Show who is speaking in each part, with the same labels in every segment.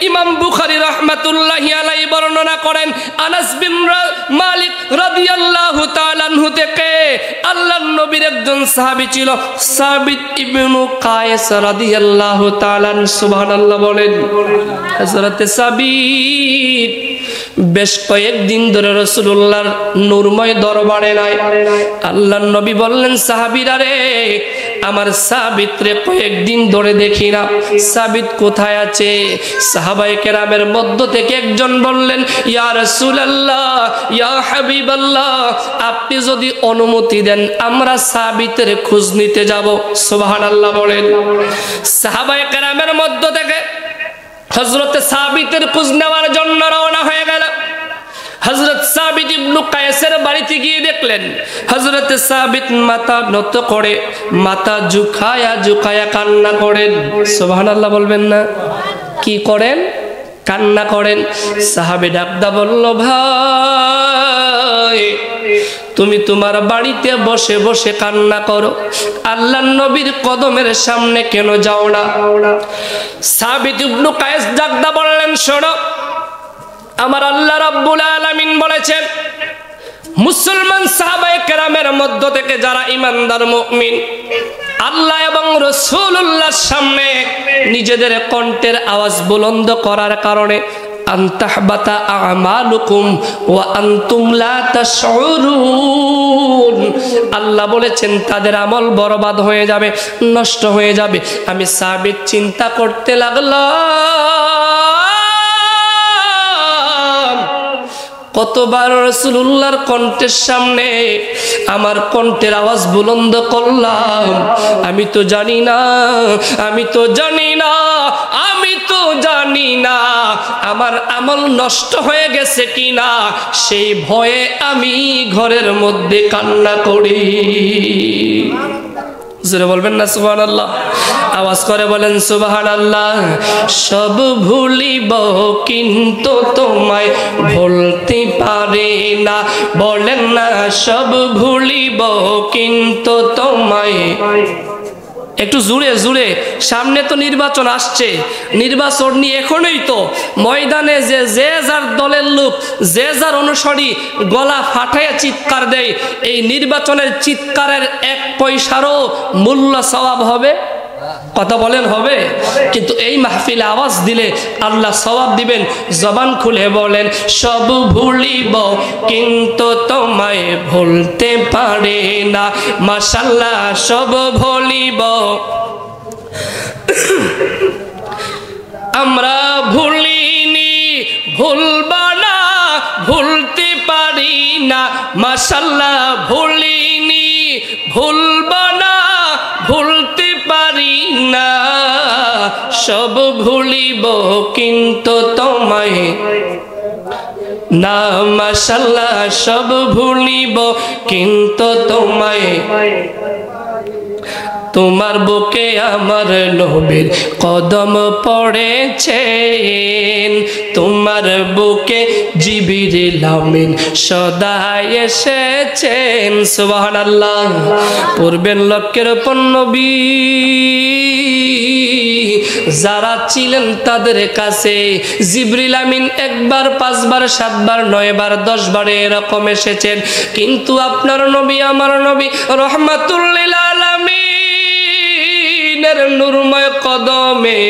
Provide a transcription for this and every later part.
Speaker 1: ইমাম বুখারী রাহমাতুল্লাহি আলাইহি বর্ণনা করেন আনাস বিন মালিক রাদিয়াল্লাহু তাআলা আনহু থেকে আল্লাহর নবীর একজন সাহাবী ছিল সাবিত ইবনে কায়েস রাদিয়াল্লাহু তাআলা সুবহানাল্লাহ বলেন। হযরত সাবিত বেশ কয়েকদিন ধরে রাসূলুল্লাহর নূরময় দরবারে নাই। আল্লাহর নবী বললেন সাহাবীরা রে আমার সাবিতরে কয়েকদিন ধরে দেখি না, সাবিত কোথায় আছে? সাহাবায়ে কেরামের মধ্য থেকে একজন বললেন ইয়া রাসূলুল্লাহ ইয়া হাবিবাল্লাহ আপনি যদি অনুমতি দেন আমরা সাবিতের খোঁজ নিতে যাব। সুবহানাল্লাহ বলেন। সাহাবায়ে কেরামের মধ্য থেকে হযরত সাবিতের খোঁজ নেওয়ার জন্য রওনা হয়ে গেল। হযরত সাবিত ইবনে কায়েসের বাড়িতে গিয়ে দেখলেন হযরত সাবিত মাথা নত করে মাথা ঝুঁকায়া কান্না করেন। সুবহানাল্লাহ বলবেন না? কি করেন? কান্না করেন। সাহাবী ডাকদা বলল ভাই তুমি তোমার বাড়িতে বসে বসে কান্না করো, আল্লাহর নবীর কদমের সামনে কেন যাও না? সাবিত ইবনে কায়েস ডাকদা বললেন শোনো আমার আল্লাহ রাব্বুল আলামিন বলেছেন মুসলমান সাহাবায়ে কেরামের মধ্য থেকে যারা ঈমানদার মুমিন আল্লাহ এবং রাসূলুল্লাহর সামনে নিজেদের কণ্ঠের আওয়াজ বুলন্দ করার কারণে আনতাহবাতা আমালুকুম ওয়া আনতুম লা তাশউরুন আল্লাহ বলেছেন তাদের আমল বরবাদ হয়ে যাবে, নষ্ট হয়ে যাবে। আমি সাবিত চিন্তা করতে লাগলাম কতবার রাসূলুল্লাহর কণ্ঠের সামনে আমার কণ্ঠের আওয়াজ বুলন্দ করলাম, আমি তো জানি না আমার আমল নষ্ট হয়ে গেছে কিনা, সেই ভয়ে আমি ঘরের মধ্যে কান্না করি। জোরে বলবেন না সুবহানাল্লাহ? আওয়াজ করে বলেন সুবহানাল্লাহ। সব ভুলিব কিন্তু তোমায় ভুলতে পারি না, বলেন না সব ভুলিব কিন্তু তোমায়। একটু জুড়ে জুড়ে, সামনে তো নির্বাচন আসছে, নির্বাচন নিয়ে এখনই তো ময়দানে যে যার দলের লোক যে যার অনুসারী গলা ফাটাইয়া চিৎকার দেয়, এই নির্বাচনের চিৎকারের এক পয়সারও মূল্য সওয়াব হবে? কথা বলেন হবে? কিন্তু এই মাহফিলে আওয়াজ দিলে আল্লাহ সওয়াব দিবেন। জবান খুলে বলেন সব ভুলিব কিন্তু তোমায় ভুলতে পারি না, মাশাআল্লাহ সব ভুলিব আমরা ভুলিনি ভুলব না ভুলতে পারি না, মাশাআল্লাহ ভুলিনি ভুলব না ভুলতে পারি না, সব ভুলিব কিন্তু তোমায় না, মাশাআল্লাহ সব ভুলিব কিন্তু তোমায়। তোমার বুকে আমার নবীর কদম পড়েছেন, তোমার বুকে জিবরিল আমিন সদা এসেছেন। সুবহানাল্লাহ পড়বেন লক্ষ্যের উপর নবী যারা ছিলেন তাদের কাছে জিবরিল আমিন একবার, পাঁচবার, সাতবার, 9 বার, 10 বার এরকম এসেছেন, কিন্তু আপনার নবী আমার নবী রহমাতুল লিল আলামিনের নূরময় কদমে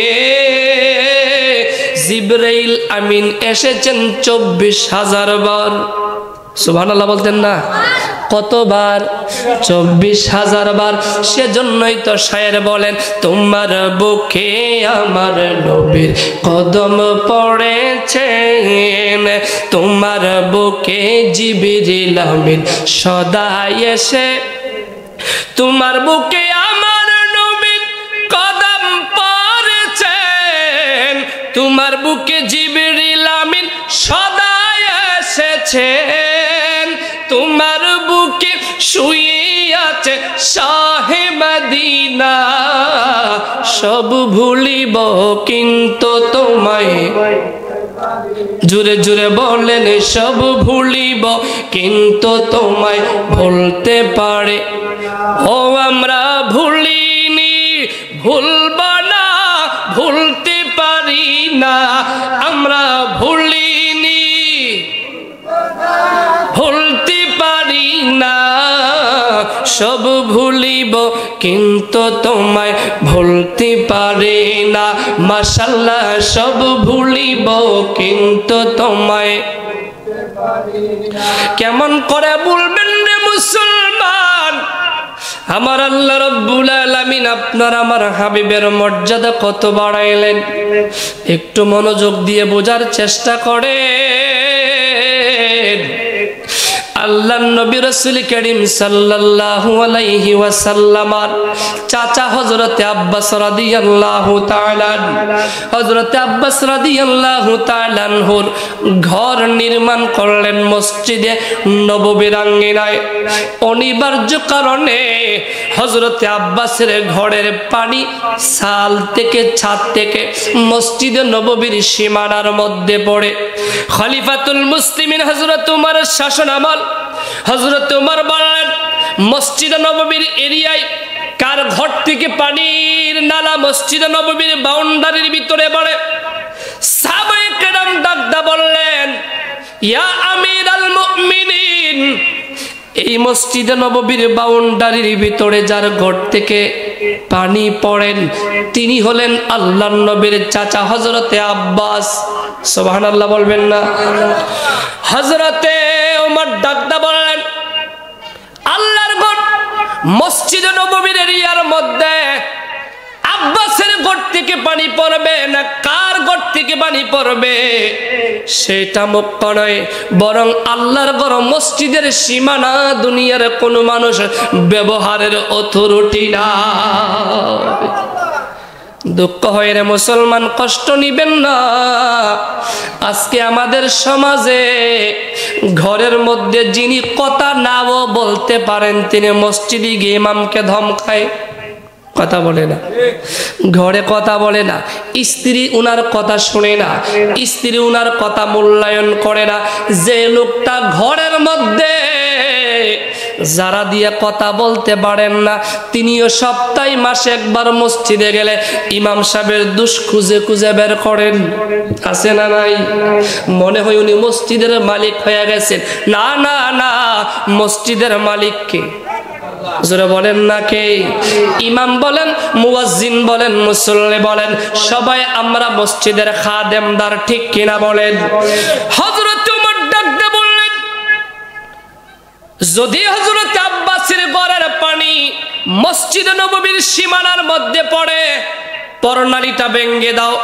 Speaker 1: জিবরাইল আমিন এসেছেন 24,000 বার। সুবহানাল্লাহ বলতেন না? কতবার? 24,000 বার। সেজন্যই তো শায়ের বলেন তোমার বুকে আমার নবীর কদম পড়েছেন, তোমার বুকে জিবরিল আমিন সদা এসে, তোমার বুকে আমার নবীর কদম পড়েছেন, তোমার বুকে জিবরিল আমিন সদা এসেছেন, তোমার বুকে শুয়ে আছে শাহে মদিনা, সব ভুলিব কিন্তু তোমায়। জুড়ে জুড়ে বলেন সব ভুলিব কিন্তু তোমায় ভুলতে পারে। ও আমরা ভুলিনি ভুলব না ভুলতে পারি না, আমরা ভুলিনি, ভুলতে পারি না, সব ভুলিব কিন্তু তোমায় ভুলতে পারি না। মাশাআল্লাহ, সব ভুলিব কিন্তু তোমায়। কেমন করে ভুলবেন রে মুসলমান? আমার আল্লাহ রাব্বুল আলামিন আপনার আমার হাবিবের মর্যাদা কত বাড়াইলেন, একটু মনোযোগ দিয়ে বোঝার চেষ্টা করেন। আল্লাহর নবী রাসূল করিম সাল্লাল্লাহু আলাইহি ওয়াসাল্লামের চাচা হযরতে আব্বাস রাদিয়াল্লাহু তাআলা, হযরতে আব্বাস রাদিয়াল্লাহু তাআলা আনহুর ঘর নির্মাণ করলেন মসজিদে নববীর আঙ্গিনায়। অনিবার্য কারণে হযরতে আব্বাসের ঘরের পানি সাল থেকে ছাদ থেকে মসজিদে নববীর সীমানার মধ্যে পড়ে। খলিফাতুল মুসলিমিন হযরত উমরের শাসন আমল, হযরত উমর বললেন মসজিদে নববীর এরিয়ায় কার ঘর থেকে পানির নালা মসজিদে নববীর বাউন্ডারির ভিতরে পড়ে। সাহাবায়ে কেরাম ডাকদা বললেন, ইয়া আমিরাল মুমিনিন, এই মসজিদে নববীর বাউন্ডারির ভিতরে যার ঘর থেকে পানি পড়েন তিনি হলেন আল্লাহর নবীর চাচা হযরতে আব্বাস। সুবহানাল্লাহ বলবেন না? হযরতে ওমর ডাকদা বললেন, আল্লাহর ঘর মসজিদে নববীর এরিয়ার মধ্যে আব্বাসের ঘর থেকে পানি পড়বে না কার ঘর থেকে পানি পড়বে সেটা মুখ্য নয়, বরং আল্লাহর ঘর মসজিদের সীমানা দুনিয়ার কোনো মানুষ ব্যবহারের অথরিটি না। দুঃখ হয় রে মুসলমান, কষ্ট নিবেন না। আজকে আমাদের সমাজে ঘরের মধ্যে যিনি কথা নাও বলতে পারেন তিনি মসজিদে গিয়ে ইমামকে ধমকায়, কথা বলে না, ঘরে কথা বলে না, স্ত্রী উনার কথা শুনে না, স্ত্রী উনার কথা মূল্যায়ন করে না। যে লোকটা ঘরের মধ্যে যারা দিয়ে কথা বলতে পারেন না তিনিও সপ্তাহে মাসে একবার মসজিদে গেলে ইমাম সাহেবের দোষ খুঁজে খুঁজে বের করেন। আছে না নাই? মনে হয় উনি মসজিদের মালিক হয়ে গেছেন। না না না, মসজিদের মালিক কে? জোরে বলেন না কে? ইমাম বলেন, মুয়াজ্জিন বলেন, মুসল্লি বলেন, সবাই আমরা মসজিদের খাদেমদার, ঠিক কিনা বলেন? হযরত ওমর ডাকতে বললেন, যদি হযরত আব্বাসের ঘরের পানি মসজিদে নববীর সীমানার মধ্যে পড়ে পরনালীটা ভেঙে দাও।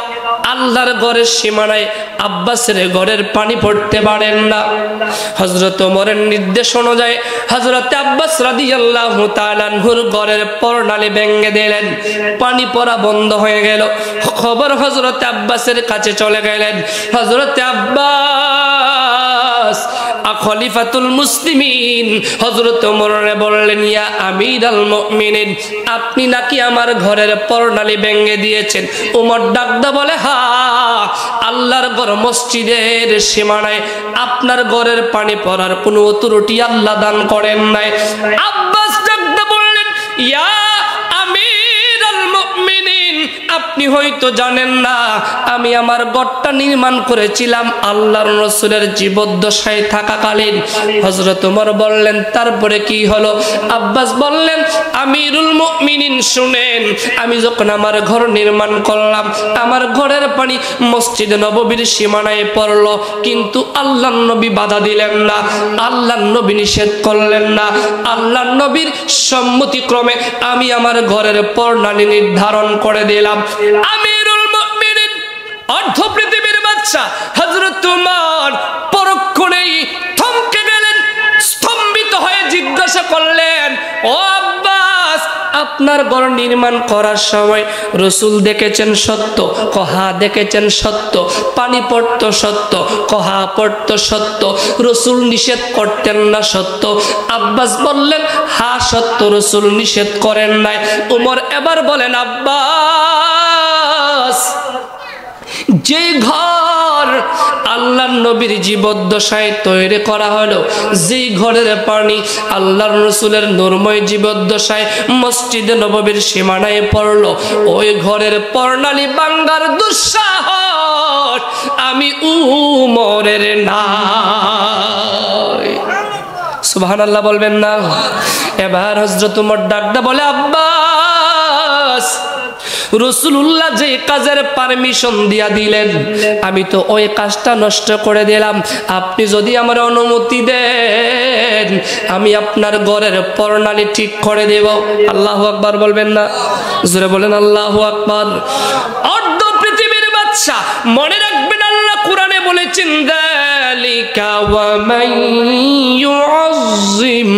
Speaker 1: আল্লাহর ঘরের সীমানায় আব্বাসের ঘরের পানি পড়তে পারেন না। হযরত ওমরের নির্দেশ অনুযায়ী হযরত আব্বাস রাদিয়াল্লাহু তাআলা আনহুর ঘরের পরনালী ভেঙে দিলেন, পানি পড়া বন্ধ হয়ে গেল। খবর হযরত আব্বাসের কাছে চলে গেলেন। হযরত আব্বাস খলিফাতুল মুসলিমিন হযরত ওমরে বললেন, ইয়া আমিরাল মুমিনিন, আপনি নাকি আমার ঘরের পরনালী ভেঙে দিয়েছেন? ওমর ডাকদা বলে, হ্যাঁ, আল্লাহর ঘর মসজিদের সীমানায় আপনার ঘরের পানি পড়ার কোনো অথরিটি আল্লাহ দান করেন নাই। আব্বাস ডাকদা বললেন, ইয়া আমিরাল মুমিনিন, আপনি হয়তো জানেন না আমি আমার ঘরটা নির্মাণ করেছিলাম আল্লাহর রাসূলের জীবদ্দশায় থাকাকালীন। হযরত ওমর বললেন, তারপরে কি হলো? আব্বাস বললেন, আমিরুল মুমিনিন শুনেন, আমি যখন আমার ঘর নির্মাণ করলাম আমার ঘরের পানি মসজিদে নববীর সীমানায় পড়লো, কিন্তু আল্লাহর নবী বাধা দিলেন না, আল্লাহর নবী নিষেধ করলেন না। আল্লাহর নবীর সম্মতিক্রমে আমি আমার ঘরের পরনালী নির্ধারণ করে দিলাম। আমিরুল মুমিনিন অর্ধ পৃথিবীর বাদশা হযরত ওমর পরক্ষণেই থমকে গেলেন, স্তম্ভিত হয়ে জিজ্ঞাসা করলেন, ও আব্বাস, আপনার ঘর নির্মাণ করার সময় রাসূল দেখেছেন সত্য? কহা দেখেছেন সত্য। পানি পড়তো সত্য, কহা পড়তো সত্য। রাসূল নিষেধ করতেন না সত্য? আব্বাস বললেন, হ্যাঁ সত্য, রাসূল নিষেধ করেন নাই। ওমর এবার বলেন, আব্বাস, যে ঘর আল্লাহর নবীর জীবদ্দশায় তৈরি করা হলো, যে ঘরের পানি আল্লাহর রাসূলের নূরময় জীবদ্দশায় মসজিদে নববীর সীমানায় পড়লো, ওই ঘরের পরনালী ভাঙার দুঃসাহস আমি উমরের নাই। সুবহানাল্লাহ বলবেন না? এবার হযরত উমর ডাকদা বলে, আব্বাস, রাসূলুল্লাহ যে কাজের পারমিশন দিয়া দিলেন আমি তো ওই কাজটা নষ্ট করে দিলাম। আপনি যদি আমার অনুমতি দেন আমি আপনার ঘরের প্রণালী ঠিক করে দেব। আল্লাহু আকবার বলবেন না? জোরে বলেন আল্লাহু আকবার। অর্ধ পৃথিবীর বাদশা, মনে রাখবেন আল্লাহ কোরআনে বলেছেন, যালিকা ওয়া মান ইউআযযিম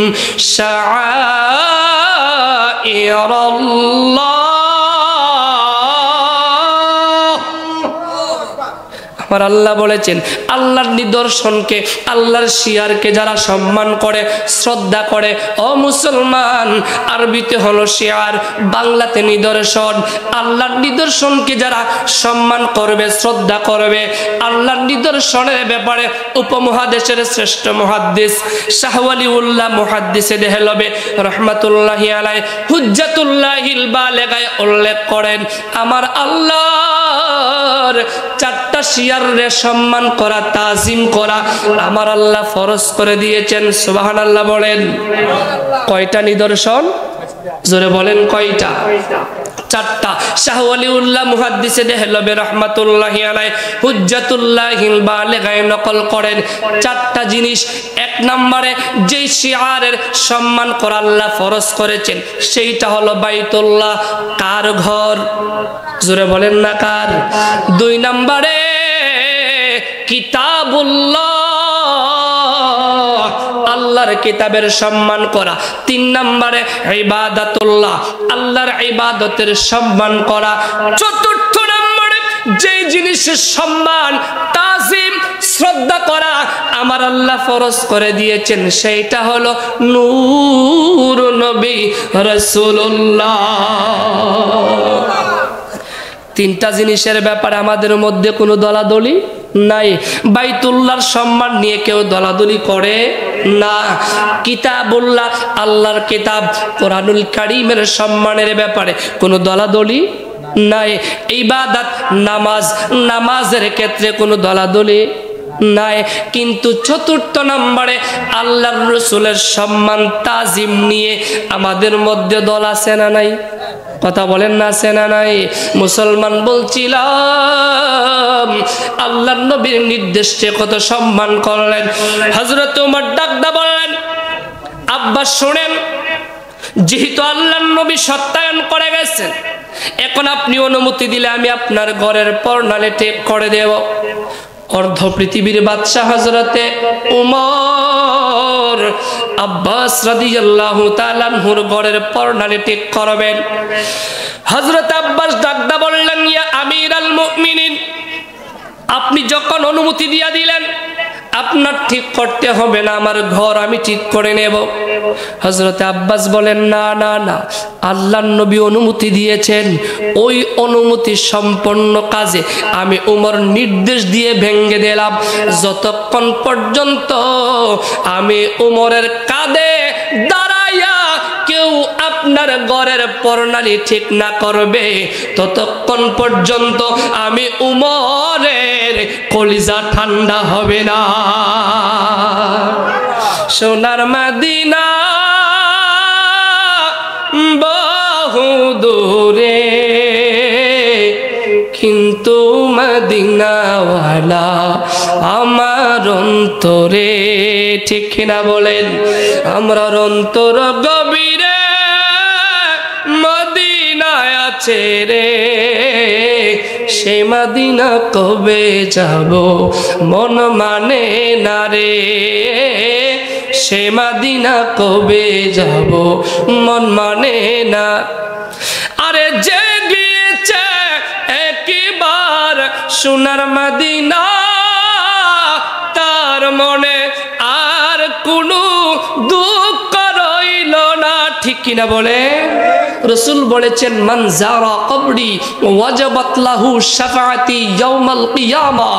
Speaker 1: শাআইরাল্লাহ। আমার আল্লাহ বলেছেন আল্লাহর নিদর্শনকে, আল্লাহর শিয়ারকে যারা সম্মান করে, শ্রদ্ধা করে, ও মুসলমান, আরবিতে হলো শিয়ার, বাংলাতে নিদর্শন। আল্লাহর নিদর্শনকে যারা সম্মান করবে, শ্রদ্ধা করবে, আল্লাহর নিদর্শনের ব্যাপারে উপমহাদেশের শ্রেষ্ঠ মুহাদ্দিস শাহ ওয়ালিউল্লাহ মুহাদ্দিসে দেহলবে রহমাতুল্লাহি আলাইহি হুজ্জাতুল্লাহিল বালিগায় উল্লেখ করেন, আমার আল্লাহর চারটা শিয়ারে সম্মান করা, তাজিম করা আমার আল্লাহ ফরজ করে দিয়েছেন। সুবহানাল্লাহ বলেন। কয়টা নিদর্শন? জোরে বলেন কয়টা? চারটা। শাহ ওয়ালিউল্লাহ মুহাদ্দিসে দেহলবে রহমাতুল্লাহি আলাইহি হুজ্জাতুল্লাহিল বালিগায় নকল করেন চারটা জিনিস। এক নম্বরে যে শিয়ারের সম্মান করা আল্লাহ ফরজ করেছেন সেইটা হলো বাইতুল্লাহ। কার ঘর? জোরে বলেন না কার? দুই নম্বরে কিতাবুল্লাহ, আল্লাহর কিতাবের সম্মান করা। তিন নম্বরে ইবাদাতুল্লাহ, আল্লাহর ইবাদতের সম্মান করা। চতুর্থ নম্বরে যে জিনিসের সম্মান, তাজিম, শ্রদ্ধা করা আমার আল্লাহ ফরজ করে দিয়েছেন সেইটা হলো নূর নবী রাসূলুল্লাহ। তিনটা জিনিসের ব্যাপারে আমাদের মধ্যে কোনো দলাদলি নাই। বাইতুল্লাহর সম্মান নিয়ে কেউ দলাদলি করে না। কিতাবুল্লাহ, আল্লাহর কিতাব কোরআনুল কারীমের সম্মানের ব্যাপারে কোনো দলাদলি নাই। ইবাদত, নামাজ, নামাজের ক্ষেত্রে কোনো দলাদলি নাই। কিন্তু চতুর্থ নম্বরে আল্লাহর রাসূলের সম্মান, তাজিম নিয়ে আমাদের মধ্যে দল আছে না নাই? কথা বলেন না, আছে না নাই? মুসলমান বলছিলাম আল্লাহর নবীর নির্দেশে কত সম্মান করলেন। হযরত ওমর ডাকদা বললেন, আব্বাস শুনেন, যেহেতু আল্লাহর নবী সত্যায়ন করে গেছেন, এখন আপনি অনুমতি দিলে আমি আপনার ঘরের প্রণালী ঠিক করে দেব। অর্ধ পৃথিবীর বাদশা হযরতে উমর আব্বাস রাদিয়াল্লাহু তাআলা আনহুর ঘরের প্রণালী ঠিক করবেন। হযরত আব্বাস ডাকদা বললেন, ইয়া আমিরাল মুমিনিন, আপনি যখন অনুমতি দিয়া দিলেন আপনার ঠিক করতে হবে না, আমার ঘর আমি ঠিক করে নেব। হযরত আব্বাস বলেন, না না না, আল্লাহর নবী অনুমতি দিয়েছেন, ওই অনুমতি সম্পন্ন কাজে আমি উমর নির্দেশ দিয়ে ভেঙে দিলাম যতক্ষণ পর্যন্ত আমি উমরের কাঁধে দাঁড়াইয়া কেউ আপনার ঘরের প্রণালী ঠিক না করবে ততক্ষণ পর্যন্ত আমি উমরের কলিজা ঠান্ডা হবে না। সোনার মদিনা বহু দূরে, কিন্তু মদিনাওয়ালা আমার অন্তরে। ঠিক কিনা বলেন? আমরা অন্তর গভীরে মদিনায় আছে রে, সে মদিনা কবে যাব মন মানে না রে, সে মদিনা কবে যাব মন মানে না। আরে যে গিয়েছে একবার সোনার মদিনা, তার মনে আর কোনো দুঃখ রইল না। ঠিক কিনা বলে? রাসূল বলেছেন মান যারা কবরি ওয়াজাবাত লাহু শাফাআতি ইয়াউমাল কিয়ামা,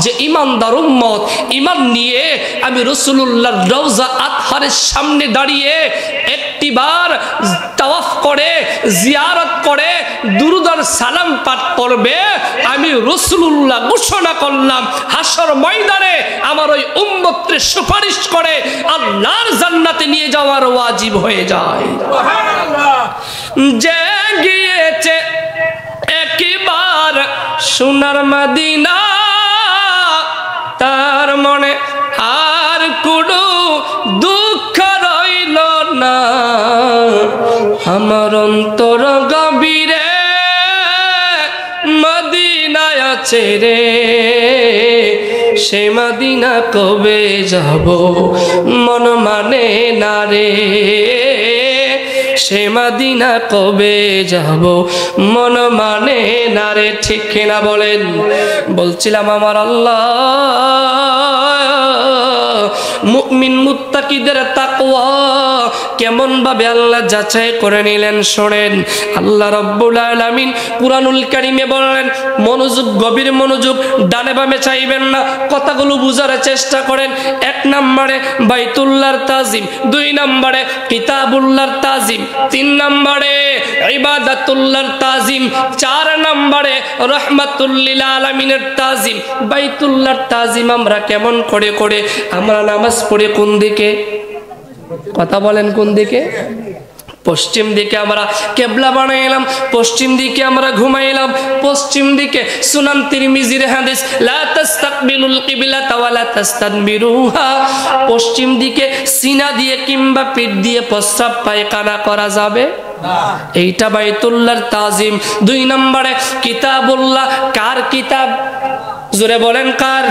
Speaker 1: যে ঈমানদার উম্মত ঈমান নিয়ে আমি রাসূলুল্লাহর রওজা আতহারের সামনে দাঁড়িয়ে একটিবার তাওয়াফ করে জিয়ারত করে দুরূদ আর সালাম পাঠ করবে, আমি রাসূলুল্লাহ ঘোষণা করলাম হাসর ময়দানে আমার ওই উম্মতকে সুপারিশ করে আল্লাহর জান্নাতে নিয়ে যাওয়ার ওয়াজিব হয়ে যায়। সুবহানাল্লাহ। যে গিয়েছে একবার সোনার মদিনা, তার মনে আর কোনো দুঃখ রইল না। আমার অন্তর গভীরে মদিনায় আছে রে, সে মদিনা কবে যাব মন মানে না রে, সে মদিনা কবে যাব মন মানে না রে। ঠিক কিনা বলেন? বলছিলাম আমার আল্লাহ মুমিন মুত্তাকিদের তাকওয়া কেমন ভাবে আল্লাহ যাচাই করে নিলেন শোনেন। আল্লাহ রাব্বুল আলামিন কুরআনুল কারীমে বললেন, মনোযোগ, গভীর মনোযোগ, ডানে বামে চাইবেন না, কথাগুলো বুঝার চেষ্টা করেন। 1 নম্বরে বাইতুল্লাহর তাজিম, 2 নম্বরে কিতাবুল্লাহর তাজিম, 3 নম্বরে ইবাদাতুল্লাহর তাজিম, 4 নম্বরে রাহমাতুল লিল আলামিনের তাজিম। বাইতুল্লাহর তাজিম আমরা কেমন করে করে আমরা নামাজ পড়ে কোন দিকে? কথা বলেন কোন দিকে? পশ্চিম দিকে আমরা কিবলা বানাইলাম, পশ্চিম দিকে আমরা ঘুমাইলাম, পশ্চিম দিকে। সুনান তিরমিজির হাদিস লা তাস্তাকবিলুল কিবলাতা ওয়া লা তাস্তাদবিরুহা, পশ্চিম দিকে সিনা দিয়ে কিংবা পিঠ দিয়ে প্রস্রাব পায়খানা করা যাবে না। এইটা বাইতুল্লাহর তাজিম। 2 নম্বরে কিতাবুল্লাহ। কার কিতাব? জোরে বলেন কার?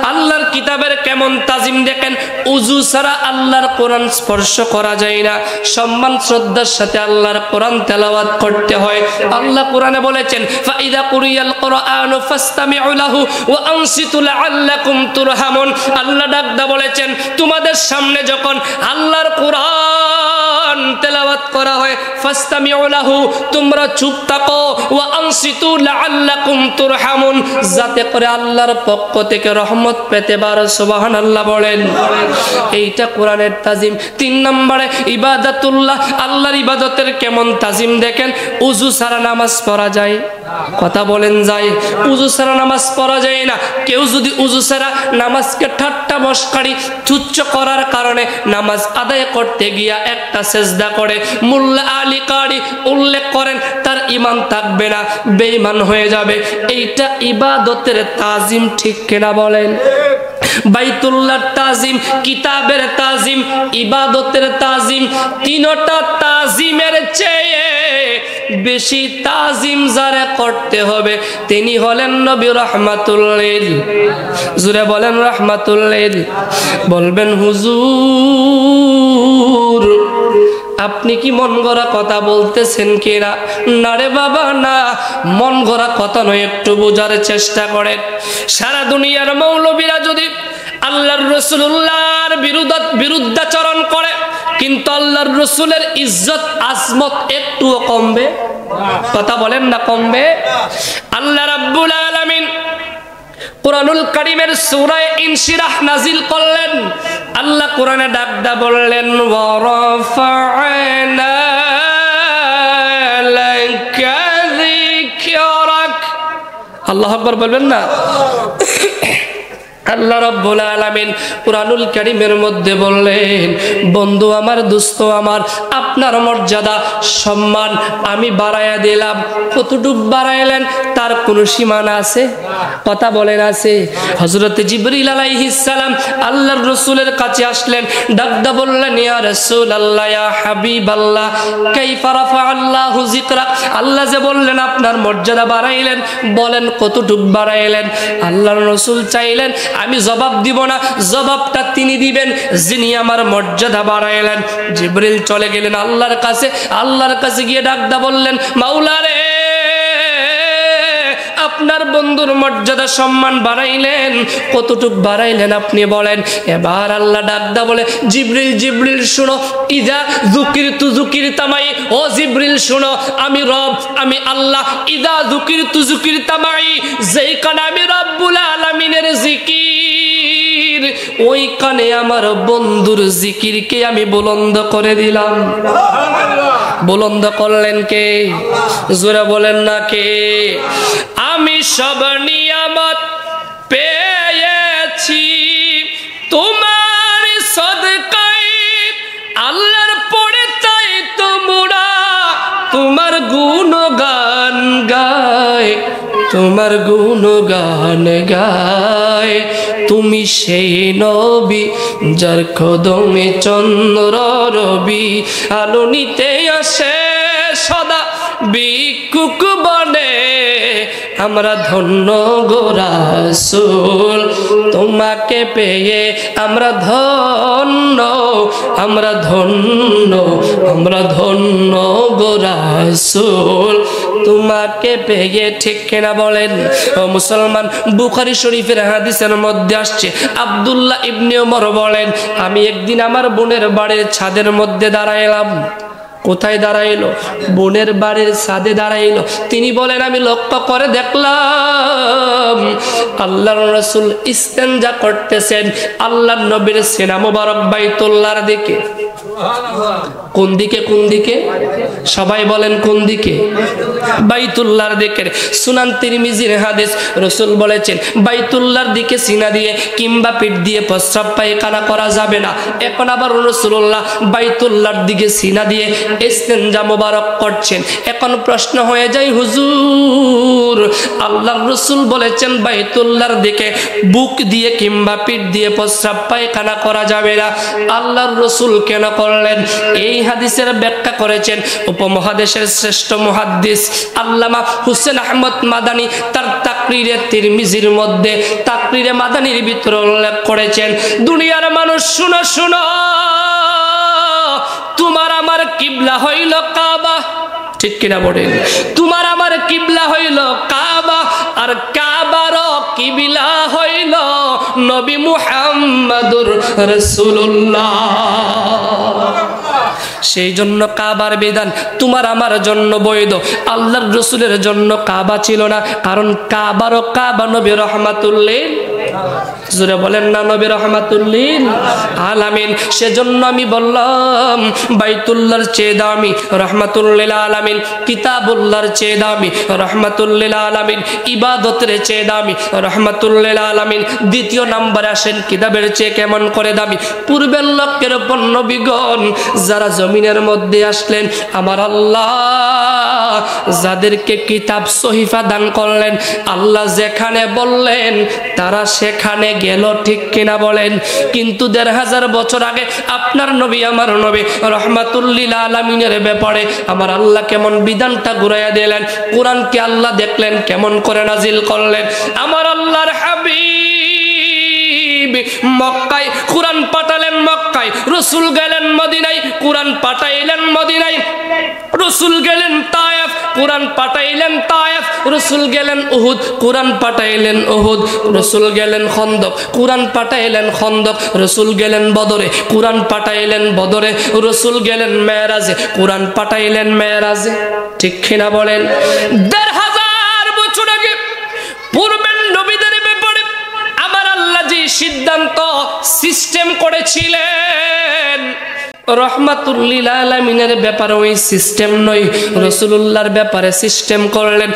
Speaker 1: আল্লাহর কিতাবের কেমন তাজিম দেখেন। উযু ছাড়া আল্লাহর কোরআন স্পর্শ করা যায় না, সম্মান শ্রদ্ধার সাথে আল্লাহর কোরআন তেলাওয়াত করতে হয়। আল্লাহ কোরআনে বলেছেন ফাইদা কুরিয়াল কুরআনু ফাসতামিউ লাহু ওয়া আনসিতু লাআল্লাকুম তুরহামুন। আল্লাহ ডাকদা বলেছেন তোমাদের সামনে যখন আল্লাহর কোরআন তেলাওয়াত করা হয় ফাসতামিউ লাহু, তোমরা চুপ থাকো, ওয়া আনসিতু লাআল্লাকুম তুরহামুন, যাতে করে আল্লাহর পক্ষ থেকে রহমত পেতে পারো। সুবহানাল্লাহ বলেন। এইটা কোরআনের তাজিম। 3 নম্বরে ইবাদাতুল্লাহ। আল্লাহর ইবাদতের কেমন তাজিম দেখেন। উযু ছাড়া নামাজ পড়া যায়? কথা বলেন যায়? উযু ছাড়া নামাজ পড়া যায় না। কেউ যদি উযু ছাড়া নামাজকে ঠাট্টা মশকারি তুচ্ছ করার কারণে নামাজ আদায় করতে গিয়া একটা সেজদা করে, মোল্লা আলী কারি উল্লেখ করেন তার ঈমান থাকবে না, বেঈমান হয়ে যাবে। এইটা ইবাদতের তাজিম। ঠিক কিনা বলেন? বাইতুল্লাহর তাজিম, কিতাবের তাজিম, ইবাদতের তাজিম, তিনটা তাজিমের চেয়ে বেশি তাজিম যারা করতে হবে তিনি হলেন নবী রাহমাতুল লিল। জোরে বলেন রাহমাতুল লিল। বলবেন হুজুর আপনি কি মন গড়া কথা বলতেছেন কিনা? না রে বাবা না, মন গড়া কথা নয়, একটু বোঝার চেষ্টা করেন। সারা দুনিয়ার মৌলবীরা যদি আল্লাহর রাসূলুল্লাহর বিরুদ্ধাচরণ করে, কিন্তু আল্লাহর রাসূলের ইজ্জত আজমত একটুও কমবে? কথা বলেন না কমবে? আল্লাহ রাব্বুল আলামিন কুরআনুল কারীমের সূরা ইনশিরাহ নাজিল করলেন। আল্লাহ কোরআনে ডাকদা বললেন ওয়া রাফা'না লাকা যিকরাক। আল্লাহু আকবার বলবেন না? আল্লাহ রাব্বুল আলামিন কুরআনুল কারীমের মধ্যে বললেন, বন্ধু আমার, দোস্ত আমার, আপনার মর্যাদা সম্মান আমি বাড়ায়া দিলাম। কতটুকু বাড়াইলেন তার কোনো সীমানা আছে? কথা বলেন আছে? হযরত জিবরিল আলাইহিস সালাম আল্লাহর রাসূলের কাছে আসলেন, ডাকদা বললেন ইয়া রাসূলুল্লাহ, ইয়া হাবিবাল্লাহ, কাইফা রাফাআল্লাহু যিকরা। আল্লাহ যে বললেন আপনার মর্যাদা বাড়াইলেন, বলেন কতটুকু বাড়াইলেন? আল্লাহর রাসূল চাইলেন আমি জবাব দিব না, জবাবটা তিনি দিবেন যিনি আমার মর্যাদা বাড়াইলেন। জিবরিল চলে গেলেন আল্লাহর কাছে। আল্লাহর কাছে গিয়ে ডাকদা বললেন মাওলা রে, আপনার বন্ধুর মর্যাদা সম্মান বাড়াইলেন, কতটুক বাড়াইলেন আপনি বলেন। এবার আল্লাহ ডাকদা বলে, জিবরিল জিবরিল শুনো, ইদা যুকিরতু যুকিরতামাই, ও জিবরিল শুনো, আমি রব, আমি আল্লাহ, ইদা যুকিরতু যুকিরতামাই, যেইখানে আমি রব্বুল আলামিনের জিকির, ওইখানে আমার বন্ধুর জিকিরকে আমি বুলন্দ করে দিলাম। বুলন্দ করলেন কে? জোরে বলেন না কে? আমি সব নিয়ামত পেয়েছি তোমার সদকায়, আল্লাহর পড়ে তাই তোমরা তোমার গুণগান গায়, তোমার গুণগান গায়। তুমি সেই নবী যার কদমে চন্দ্র রবি আলো নিতে আসে সদা ভিক্ষুক বনে, আমরা ধন্য গো রাসূল, তোমাকে পেয়ে আমরা ধন্য, আমরা ধন্য, আমরা ধন্য গো রাসূল, তোমাকে পেয়ে। ঠিক কিনা বলেন ও মুসলমান? বুখারী শরীফের হাদিসের মধ্যে আসছে, আব্দুল্লাহ ইবনে ওমর বলেন, আমি একদিন আমার বোনের বাড়ির ছাদের মধ্যে দাঁড়াইলাম। কোথায় দাঁড়াইলো? বোনের বাড়ির ছাদে দাঁড়াইলো। তিনি বলেন, আমি লক্ষ্য করে দেখলাম আল্লাহর রাসূল ইস্তেনজা করতেছেন আল্লাহর নবীর সিনা মুবারক বাইতুল্লাহর দিকে। কোন দিকে? কোন দিকে? সবাই বলেন কোন দিকে? বাইতুল্লাহর দিকে। সুনান তিরমিজির হাদিস, রাসূল বলেছেন বাইতুল্লাহর দিকে সিনা দিয়ে কিংবা পিঠ দিয়ে প্রস্রাব পায়খানা করা যাবে না। এখন আবার রাসূলুল্লাহ বাইতুল্লাহর দিকে সিনা দিয়ে ইস্তেনজা মুবারক করছেন। এখন প্রশ্ন হয়ে যায়, হুজুর আল্লাহর রাসূল বলেছেন বাইতুল্লাহর দিকে বুক দিয়ে কিংবা পিঠ দিয়ে প্রস্রাব পায়খানা করা যাবে না, আল্লাহর রাসূল কেন করলেন? এই হাদিসের ব্যাখ্যা করেছেন উপমহাদেশের শ্রেষ্ঠ মুহাদ্দিস আল্লামা হুসেন আহমদ মাদানী তার তাকরিরে তিরমিজির মধ্যে, তাকরিরে মাদানীর ভিতরে উল্লেখ করেছেন, দুনিয়ার মানুষ শুনো শুনো, তোমার আমার কিবলা হইল কাবা। ঠিক কিনা বলেন? তোমার আমার কিবলা হইল কাবা, আর কাবার কিবলা হইল নবী মুহাম্মদুর রাসূলুল্লাহ। সেই জন্য কাবার বিধান তোমার আমার জন্য বৈধ, আল্লাহর রাসূলের জন্য কাবা ছিল না, কারণ কাবার ও কাবা নবী রাহমাতুল লিল, জোরে বলেন না, নবী রাহমাতুল লিল আলামিন। সেজন্য আমি বললাম বাইতুল্লাহর চেয়ে দামি রাহমাতুল লিল আলামিন, কিতাবুল্লাহর চেয়ে দামি রাহমাতুল লিল আলামিন, ইবাদতের চেয়ে দামি রাহমাতুল লিল আলামিন। দ্বিতীয় নম্বরে আসেন কিতাবের চেয়ে কেমন করে দামি? পূর্বের লোকের উপর নবীগণ যারা জমিনের মধ্যে আসলেন, আমার আল্লাহ যাদেরকে কিতাব সহিফা দান করলেন, আল্লাহ যেখানে বললেন তারা সেখানে গেল। ঠিক কিনা বলেন? কিন্তু ১৫০০ বছর আগে আপনার নবী আমার নবী রাহমাতুল লিল আলামিনের ব্যাপারে আমার আল্লাহ কেমন বিধানটা ঘুরাইয়া দিলেন। কোরআনকে আল্লাহ দেখলেন কেমন করে নাজিল করলেন। আমার আল্লাহর হাবিব মক্কায় কোরআন পাঠালেন, মক্কায় রাসূল গেলেন মদিনায়, কোরআন পাঠাইলেন মদিনায়, রাসূল গেলেন তায়েফ, কোরআন পাঠাইলেন তায়েফ, রাসূল গেলেন উহুদ, কোরআন পাঠাইলেন উহুদ, রাসূল গেলেন খন্দক, কোরআন পাঠাইলেন খন্দক, রাসূল গেলেন বদরে, কোরআন পাঠাইলেন বদরে, রাসূল গেলেন মেরাজে, কোরআন পাঠাইলেন মেরাজে। ঠিক কিনা বলেন? ১৫০০ বছর আগে পূর্বের নবীদের ব্যাপারে আমার আল্লাহ যে সিদ্ধান্ত সিস্টেম করেছিলেন, রহমাতুল লিল আলামিনের ব্যাপারে ওই সিস্টেম নয়, রাসূলুল্লাহর ব্যাপারে সিস্টেম করলেন।